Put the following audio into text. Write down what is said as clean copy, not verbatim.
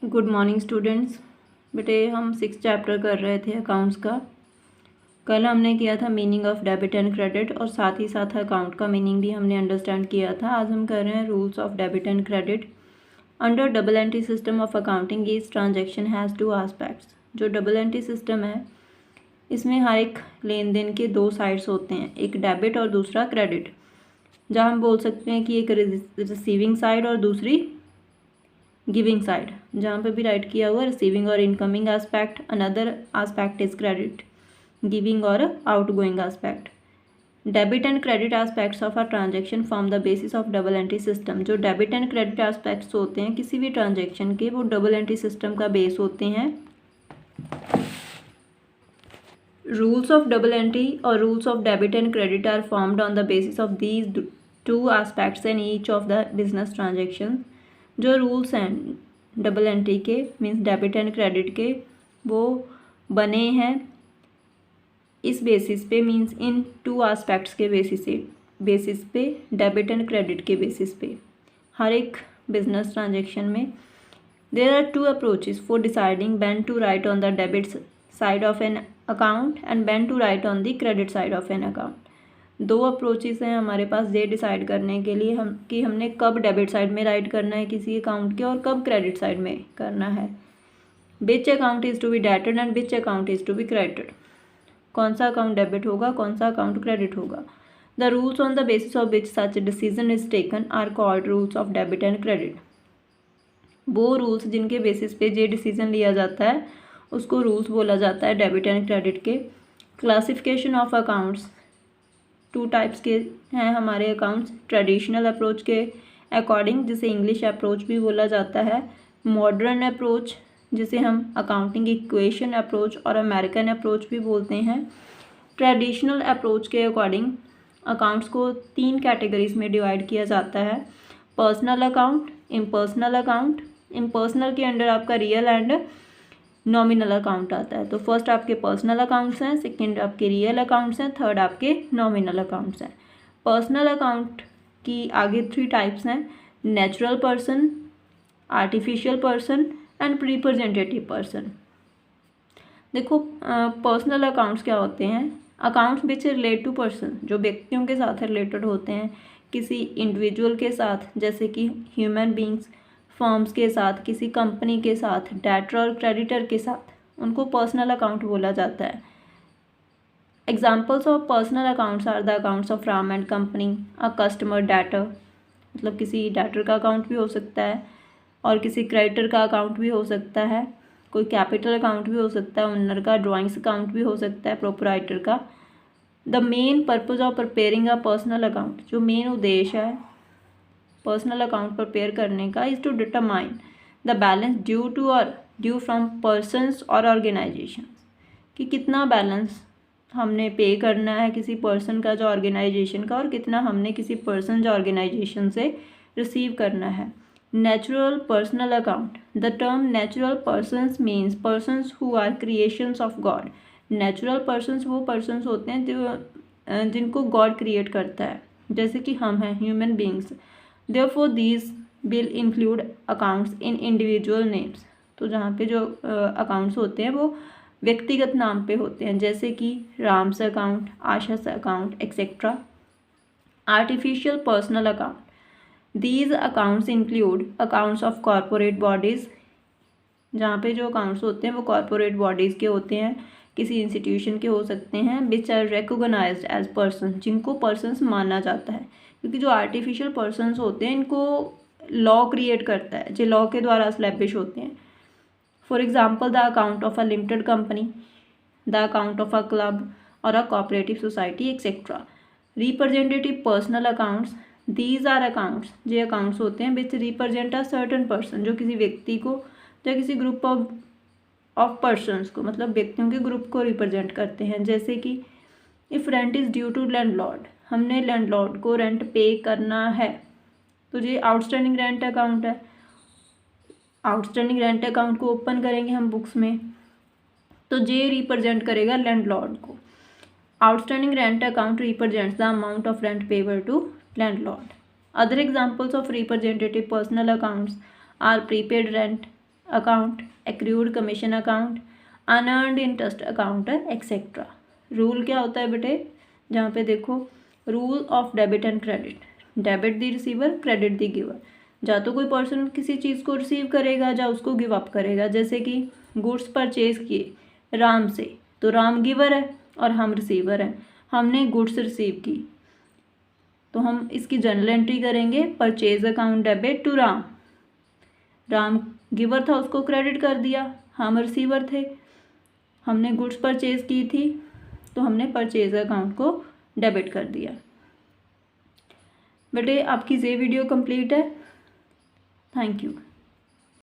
Good morning students. बेटे हम 6 chapter कर रहे थे अकाउंट्स का। कल हमने किया था meaning of debit and credit और साथ ही साथ अकाउंट का मीनिंग भी हमने अंडरस्टैंड किया था। आज हम कर रहे हैं rules of debit and credit. Under double entry system of accounting each transaction has 2 aspects. जो डबल एंट्री सिस्टम है इसमें हर एक लेन देन के 2 साइड्स होते हैं, एक डेबिट और दूसरा क्रेडिट। जहाँ हम बोल सकते हैं कि एक रिसीविंग साइड और दूसरी गिविंग साइड। जहाँ पे भी राइट किया हुआ रिसीविंग और incoming aspect, another aspect is credit, giving और outgoing aspect. Debit and credit aspects of a transaction form the basis of double entry system. जो डेबिट एंड क्रेडिट एस्पेक्ट्स होते हैं किसी भी ट्रांजेक्शन के, वो डबल एंट्री सिस्टम का base होते हैं। रूल्स ऑफ डबल एंट्री और rules of debit and credit are formed on the basis of these 2 aspects in each of the business transaction. जो रूल्स हैं डबल एंट्री के means debit and credit के, वो बने हैं इस बेसिस पे, मीन्स इन 2 एस्पेक्ट्स के बेसिस पे डेबिट एंड क्रेडिट के बेसिस पे। हर एक बिजनेस ट्रांजेक्शन में there are 2 approaches for deciding when to write on the debit side of an account and when to write on the credit side of an account. 2 approaches हैं हमारे पास ये decide करने के लिए कि हमने कब डेबिट साइड में राइट करना है किसी अकाउंट के और कब क्रेडिट साइड में करना है। Which account is to be debited and which account is to be credited. कौन सा अकाउंट डेबिट होगा, कौन सा अकाउंट क्रेडिट होगा। The rules on the basis of which such decision is taken are called rules of debit and credit. वो rules जिनके basis पे ये डिसीजन लिया जाता है उसको रूल्स बोला जाता है डेबिट एंड क्रेडिट के। क्लासिफिकेशन ऑफ अकाउंट्स 2 टाइप्स के हैं हमारे अकाउंट्स। ट्रेडिशनल अप्रोच के अकॉर्डिंग, जिसे इंग्लिश अप्रोच भी बोला जाता है, मॉडर्न अप्रोच जिसे हम अकाउंटिंग इक्वेशन अप्रोच और अमेरिकन अप्रोच भी बोलते हैं। ट्रेडिशनल अप्रोच के अकॉर्डिंग अकाउंट्स को 3 कैटेगरीज में डिवाइड किया जाता है। Personal account, impersonal account. Impersonal के अंडर आपका रियल एंड नॉमिनल अकाउंट आता है। तो फर्स्ट आपके पर्सनल अकाउंट्स हैं, सेकंड आपके रियल अकाउंट्स हैं, थर्ड आपके नॉमिनल अकाउंट्स हैं। पर्सनल अकाउंट की आगे 3 टाइप्स हैं, natural person, artificial person and representative person. देखो पर्सनल अकाउंट्स क्या होते हैं, accounts which relate to person, जो व्यक्तियों के साथ रिलेटेड होते हैं, किसी इंडिविजुअल के साथ, जैसे कि ह्यूमन बींग्स, फर्म्स के साथ, किसी कंपनी के साथ, डेटर और क्रेडिटर के साथ, उनको पर्सनल अकाउंट बोला जाता है। Examples of personal accounts are the accounts of Ram and company, a customer debtor, मतलब किसी डेटर का अकाउंट भी हो सकता है और किसी क्रेडिटर का अकाउंट भी हो सकता है, कोई कैपिटल अकाउंट भी हो सकता है, ओनर का ड्राइंग्स अकाउंट भी हो सकता है, प्रोपराइटर का। The main purpose of preparing a personal account, जो मेन उद्देश्य है पर्सनल अकाउंट प्रिपेयर करने का, is to determine the balance due to और ड्यू फ्रॉम पर्सनस और ऑर्गेनाइजेशन, कि कितना बैलेंस हमने पे करना है किसी पर्सन का जो ऑर्गेनाइजेशन का, और कितना हमने किसी पर्सन जो ऑर्गेनाइजेशन से रिसीव करना है। Natural personal account, the term natural persons means persons who are creations of God. Natural persons वो पर्सनस होते हैं जो जिनको गॉड क्रिएट करता है, जैसे कि हम हैं human beings. Therefore these will include accounts in individual names। तो जहाँ पे जो अकाउंट्स होते हैं वो व्यक्तिगत नाम पे होते हैं, जैसे कि Ram's account, Asha's account etcetera. Artificial personal account, these accounts include accounts of corporate bodies. जहाँ पे जो अकाउंट्स होते हैं वो कॉरपोरेट बॉडीज़ के होते हैं, किसी इंस्टीट्यूशन के हो सकते हैं। Which are recognised as person, जिनको पर्सन्स माना जाता है, क्योंकि जो आर्टिफिशियल पर्सन्स होते हैं इनको लॉ क्रिएट करता है, जो लॉ के द्वारा एस्टैब्लिश होते हैं। For example the account of a limited company, the account of a club और a cooperative society etcetera. Representative personal accounts, these are accounts, ये अकाउंट्स होते हैं which represent a certain person, जो किसी व्यक्ति को या किसी ग्रुप ऑफ पर्सन्स को, मतलब व्यक्तियों के ग्रुप को रिप्रेजेंट करते हैं। जैसे कि if rent is due to landlord, हमने लैंडलॉर्ड को रेंट पे करना है, तो ये आउटस्टैंडिंग रेंट अकाउंट है। आउटस्टैंडिंग रेंट अकाउंट को ओपन करेंगे हम बुक्स में, तो ये रिप्रेजेंट करेगा लैंडलॉर्ड को। Outstanding rent account represents the amount of rent payable to landlord. Other examples of representative personal accounts are prepaid rent account, accrued commission account, unearned interest account etcetera. Rule क्या होता है बेटे, जहाँ पे देखो rule of debit and credit, debit the receiver, credit the giver. या तो कोई पर्सन किसी चीज़ को रिसीव करेगा या उसको गिव अप करेगा। जैसे कि गुड्स परचेज किए राम से, तो राम गिवर है और हम रिसीवर हैं। हमने गुड्स रिसीव की तो हम इसकी जर्नल एंट्री करेंगे, purchase account debit to Ram. Ram giver था, उसको क्रेडिट कर दिया, हम रिसीवर थे, हमने गुड्स परचेज की थी तो हमने परचेज अकाउंट को डेबिट कर दिया। बेटे आपकी ये वीडियो कंप्लीट है। Thank you.